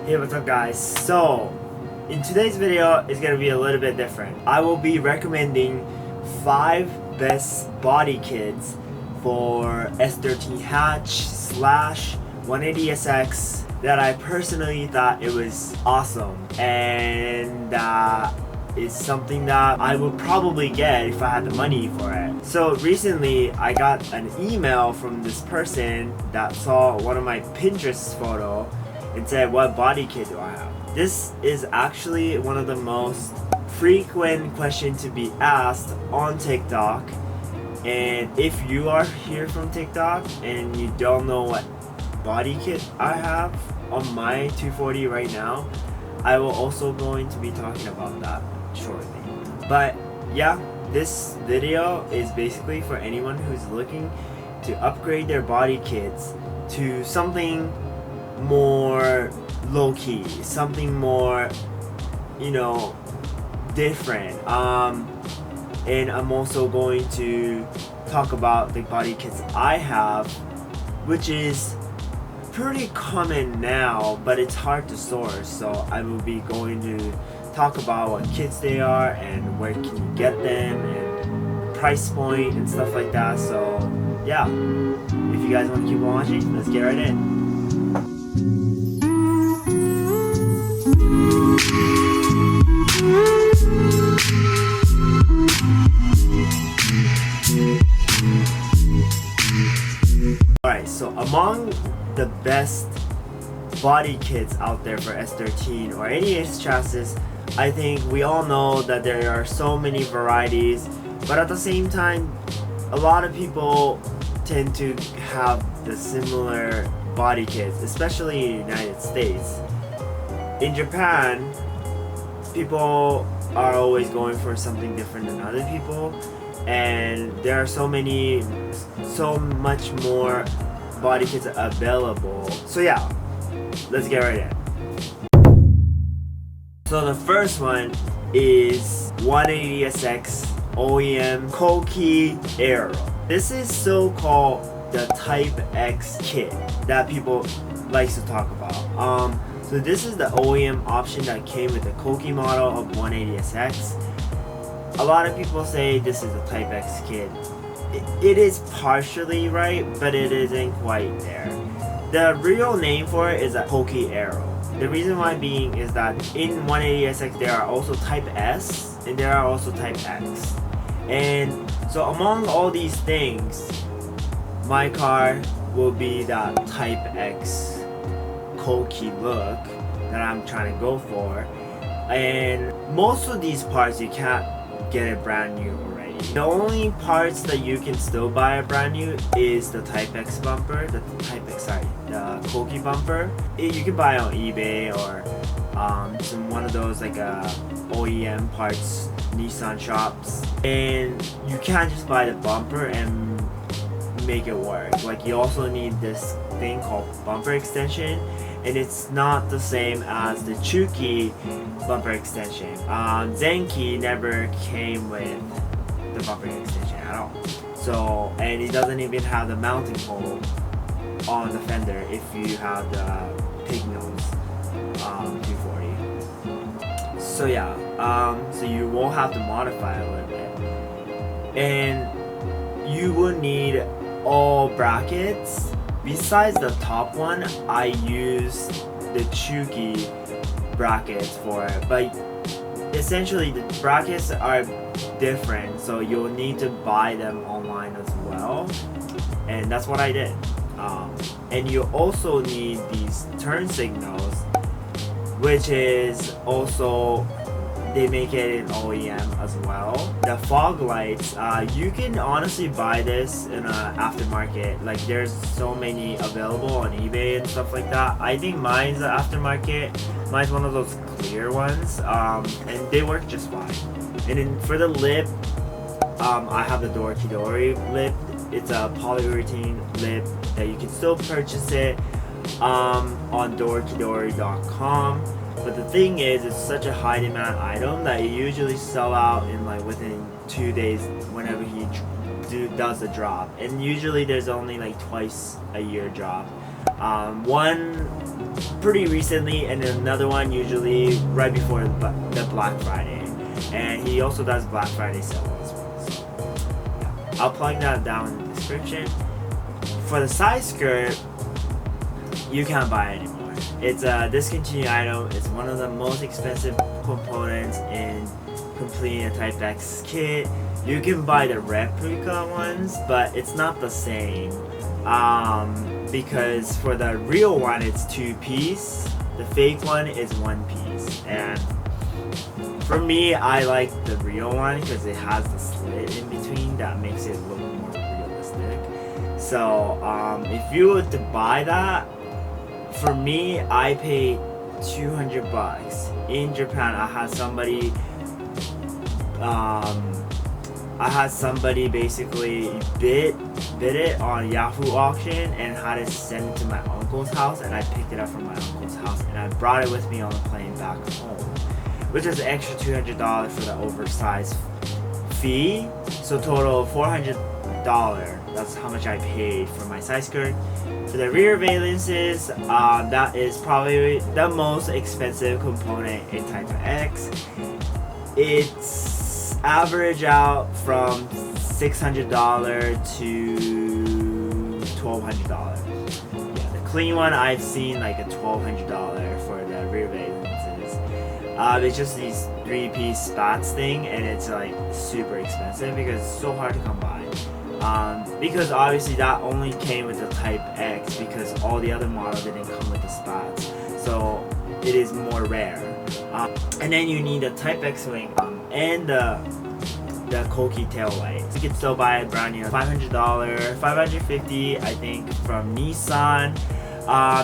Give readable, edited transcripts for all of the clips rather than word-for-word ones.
Hey, what's up guys? So, in today's video, it's gonna be a little bit different. I will be recommending 5 best body kits for S13 Hatch / 180SX that I personally thought it was awesome, and it's something that I would probably get if I had the money for it. So recently I got an email from this person that saw one of my Pinterest photo and said, what body kit do I have? This is actually one of the most frequent questions to be asked on TikTok. And if you are here from TikTok and you don't know what body kit I have on my 240 right now, I will also going to be talking about that shortly. But yeah, this video is basically for anyone who's looking to upgrade their body kits to something more low-key, something more, different. And I'm also going to talk about the body kits I have, which is pretty common now, but it's hard to source. So I will be going to talk about what kits they are and where can you get them and price point and stuff like that. So yeah, if you guys want to keep watching, let's get right in. Alright, so among the best body kits out there for S13 or any S chassis, I think we all know that there are so many varieties, but at the same time, a lot of people tend to have the similar body kits, especially in the United States. In Japan, people are always going for something different than other people, and there are so much more body kits available. So yeah, let's get right in. So the first one is 180SX OEM Kouki Aero. This is so-called the Type X kit that people like to talk about. So this is the OEM option that came with the Kouki model of 180SX. A lot of people say this is a Type X kit. It is partially right, but it isn't quite there. The real name for it is a Kouki Aero. The reason why being is that in 180SX there are also Type S and there are also Type X. And so among all these things, my car will be that Type X Kouki look that I'm trying to go for. And most of these parts you can't get it brand new already. The only parts that you can still buy it brand new is the Type X bumper, the Kouki bumper. You can buy it on eBay or one of those like OEM parts Nissan shops, and you can't just buy the bumper and make it work. Like, you also need this thing called bumper extension, and it's not the same as the chuuki bumper extension. Zenki never came with the bumper extension at all. So, and it doesn't even have the mounting hole on the fender if you have the pig nose 240. So yeah, so you will have to modify a little bit, and you will need all brackets. Besides the top one, I use the chuuki brackets for it, but essentially the brackets are different, so you'll need to buy them online as well, and that's what I did. And you also need these turn signals, which is also, they make it in OEM as well. The fog lights, you can honestly buy this in a aftermarket. Like, there's so many available on eBay and stuff like that. I think mine's an aftermarket. Mine's one of those clear ones, and they work just fine. And then for the lip, I have the Dorki Dori lip. It's a polyurethane lip that you can still purchase it on dorkidori.com. But the thing is, it's such a high demand item that it usually sell out in like within 2 days whenever he does a drop. And usually there's only like twice a year drop. One pretty recently, and then another one usually right before the Black Friday. And he also does Black Friday sale as well. So yeah. I'll plug that down in the description. For the side skirt, you can't buy it anymore. It's a discontinued item. It's one of the most expensive components in completing a Type X kit. You can buy the replica ones, but it's not the same. Because for the real one, it's 2-piece. The fake one is 1-piece. And for me, I like the real one because it has the slit in between that makes it look more realistic. So if you were to buy that, for me, I paid $200. In Japan, I had somebody basically bid it on Yahoo auction and had it sent to my uncle's house, and I picked it up from my uncle's house and I brought it with me on the plane back home, which is an extra $200 for the oversized fee. So total of $400. That's how much I paid for my side skirt. For the rear valances, that is probably the most expensive component in Type X. It's average out from $600 to $1,200. Yeah, the clean one I've seen like a $1,200 for the rear valances. It's just these 3-piece spats thing, and it's like super expensive because it's so hard to come by. Because obviously that only came with the Type X because all the other models didn't come with the spats, so it is more rare. And then you need a Type X wing and the Kouki tail light. You can still buy it brand new, $500, $550 I think from Nissan.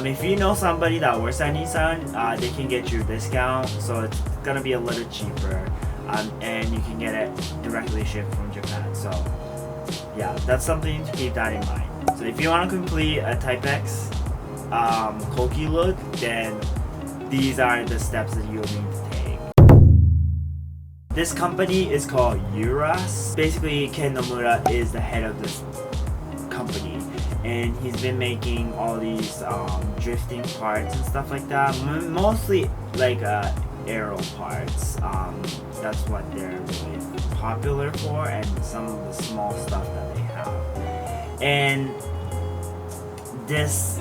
If you know somebody that works at Nissan, they can get you a discount, so it's gonna be a little cheaper, and you can get it directly shipped from Japan. So yeah, that's something to keep that in mind. So if you want to complete a Type X Kouki look, then these are the steps that you'll need to take. This company is called URAS. Basically, Ken Nomura is the head of this company, and he's been making all these drifting parts and stuff like that. Mostly like aero parts. That's what they're really popular for, and some of the small stuff that they have. And this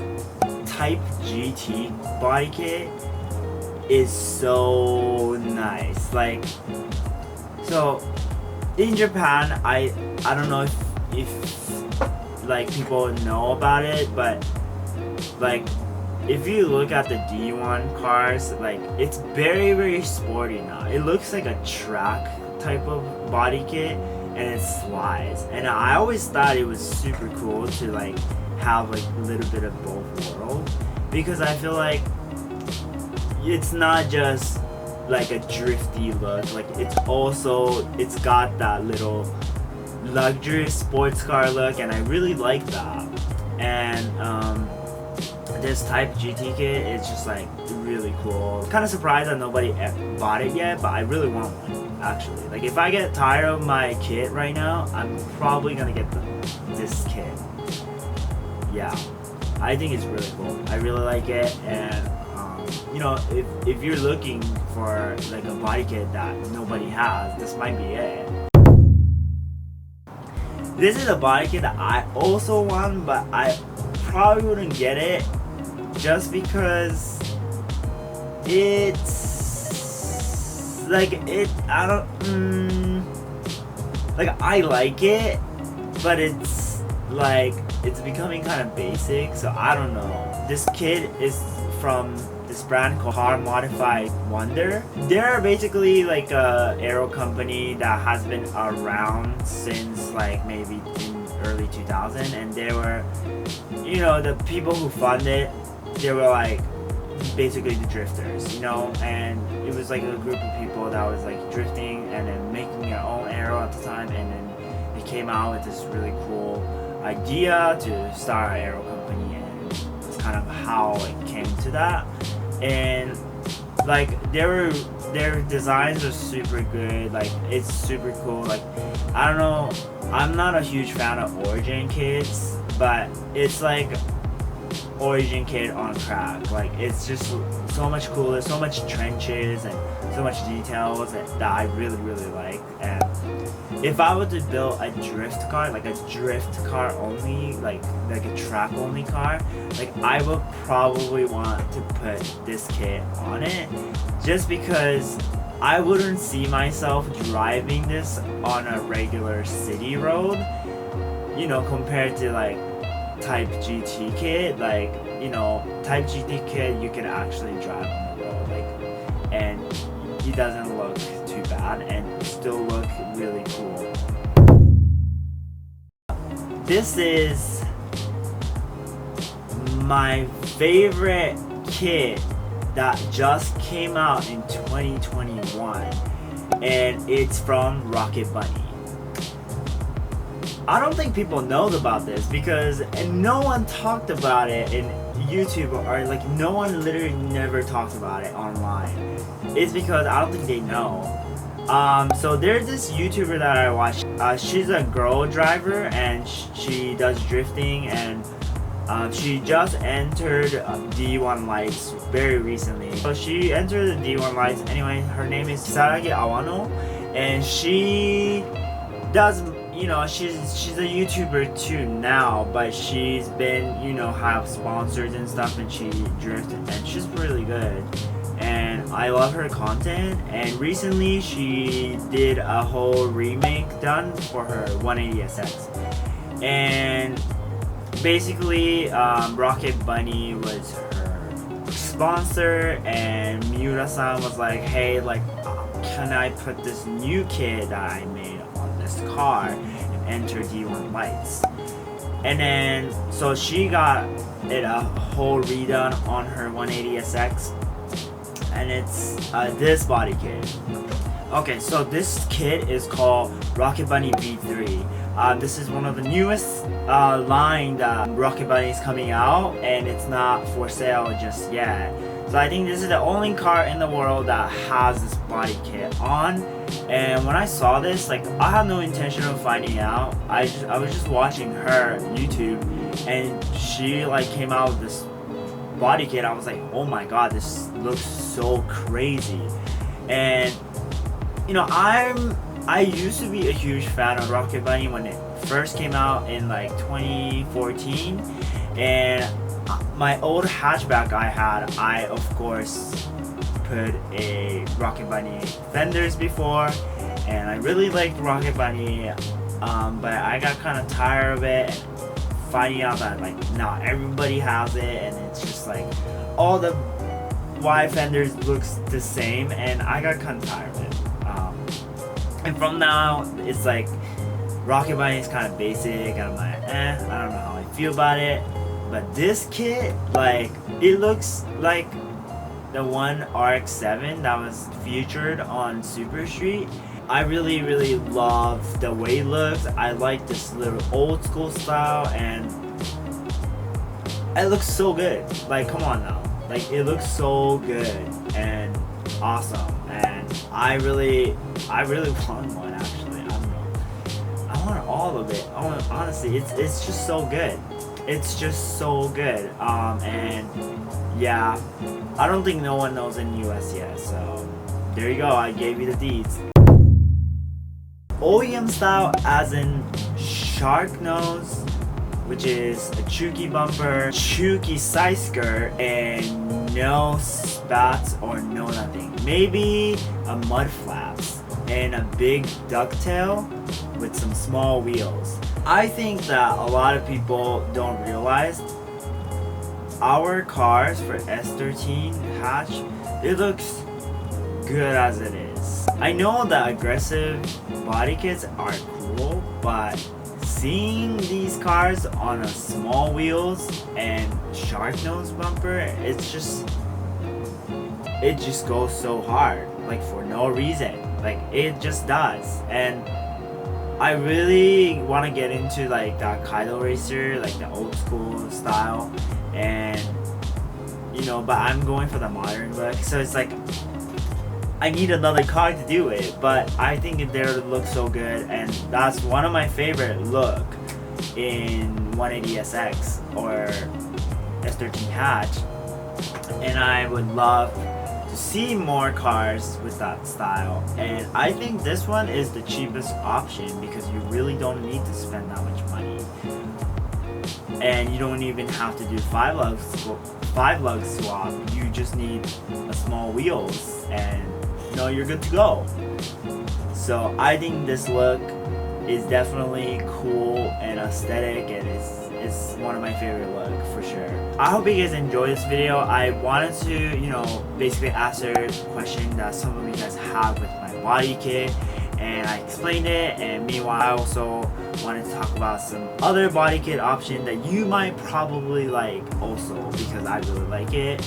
Type GT body kit is so nice. Like, so in Japan, I don't know if like people know about it, but like if you look at the D1 cars, like it's very sporty now. It looks like a track type of body kit, and it slides. And I always thought it was super cool to like have like a little bit of both worlds, because I feel like it's not just like a drifty look, like it's got that little luxurious sports car look, and I really like that. And this Type GT kit is just like really cool. Kind of surprised that nobody bought it yet, but I really want one actually. Like if I get tired of my kit right now, I'm probably gonna get this kit. Yeah, I think it's really cool. I really like it, and you know, if you're looking for like a body kit that nobody has, this might be it. This is a body kit that I also want, but I probably wouldn't get it just because it's like I don't like I like it, but it's like it's becoming kind of basic, so I don't know. This kit is from this brand Kohar Wonder. They're basically like a aero company that has been around since like maybe in early 2000, and they were, you know, the people who funded, they were like basically the drifters, you know, and it was like a group of people that was like drifting and then making their own aero at the time, and then they came out with this really cool idea to start an aero company, and it's kind of how it came to that. And like their designs are super good, like it's super cool. Like I don't know, I'm not a huge fan of origin kits, but it's like origin kit on crack. Like it's just so much cooler, so much trenches and so much details that I really like. And if I were to build a drift car, like a drift car only, like a track only car, like I would probably want to put this kit on it, just because I wouldn't see myself driving this on a regular city road, you know, compared to like Type GT kit. Like, you know, Type GT kit you can actually drive on the road, like, and it doesn't look too bad and still look really cool. This is my favorite kit that just came out in 2021, and it's from Rocket Bunny. I don't think people know about this because no one talked about it in YouTube, or like no one literally never talks about it online. It's because I don't think they know. So there's this YouTuber that I watch. She's a girl driver and she does drifting, and she just entered D1 lights very recently. So she entered the D1 lights. Anyway, her name is Saragi Awano, and she does, you know, she's a YouTuber too now, but she's been, you know, have sponsors and stuff, and she drifts, and she's really good. And I love her content, and recently she did a whole remake done for her 180SX, and basically Rocket Bunny was her sponsor, and Miura-san was like, hey, like, can I put this new kit that I made on this car and enter D1 lights? And then so she got it a whole redone on her 180SX, and it's this body kit. Okay, so this kit is called Rocket Bunny V3. This is one of the newest line that Rocket Bunny is coming out, and it's not for sale just yet. So I think this is the only car in the world that has this body kit on. And when I saw this, like, I had no intention of finding out. I was just watching her YouTube, and she like came out with this body kit. I was like, oh my god, this looks so crazy. And you know, I used to be a huge fan of Rocket Bunny when it first came out in like 2014, and my old hatchback I had, I of course put a Rocket Bunny fenders before, and I really liked Rocket Bunny, but I got kind of tired of it, finding out that like not everybody has it, and it's just like all the wide fenders looks the same, and I got kind of tired of it. And from now, it's like Rocket Bunny is kind of basic, and I'm like, I don't know how I feel about it. But this kit, like, it looks like the one RX-7 that was featured on Super Street. I really love the way it looks. I like this little old school style, and it looks so good. Like, come on now. Like, it looks so good and awesome, and I really want one, actually. I don't know. I want all of it. Honestly, it's just so good. It's just so good. And yeah, I don't think no one knows in the US yet. So there you go. I gave you the deeds. OEM style, as in shark nose, which is a chuuki bumper, chuuki side skirt, and no spats or no nothing. Maybe a mud flaps and a big ducktail with some small wheels. I think that a lot of people don't realize our cars for S13 Hatch, it looks good as it is. I know that aggressive body kits are cool, but seeing these cars on a small wheels and shark nose bumper, it just goes so hard, like for no reason. Like, it just does. And I really want to get into like that Kaido racer, like the old school style, and you know, but I'm going for the modern look, so it's like I need another car to do it, but I think their look so good, and that's one of my favorite look in 180SX, or S13 Hatch, and I would love to see more cars with that style. And I think this one is the cheapest option because you really don't need to spend that much money, and you don't even have to do 5-lug swap. You just need a small wheels and you're good to go. So I think this look is definitely cool and aesthetic, and it's one of my favorite look for sure. I hope you guys enjoyed this video. I wanted to, basically answer the question that some of you guys have with my body kit, and I explained it. And meanwhile, I also wanted to talk about some other body kit option that you might probably like also, because I really like it.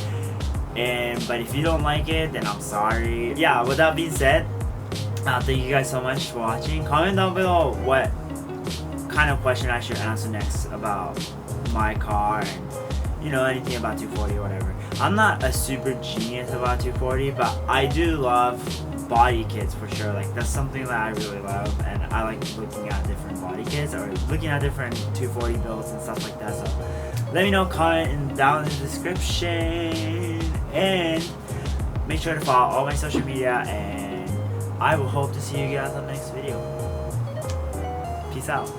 But if you don't like it, then I'm sorry. Yeah, with that being said, thank you guys so much for watching. Comment down below what kind of question I should answer next about my car, and anything about 240 or whatever. I'm not a super genius about 240, but I do love body kits for sure. Like, that's something that I really love, and I like looking at different body kits or looking at different 240 builds and stuff like that. So let me know, comment down in the description, and make sure to follow all my social media, and I will hope to see you guys on the next video. Peace out.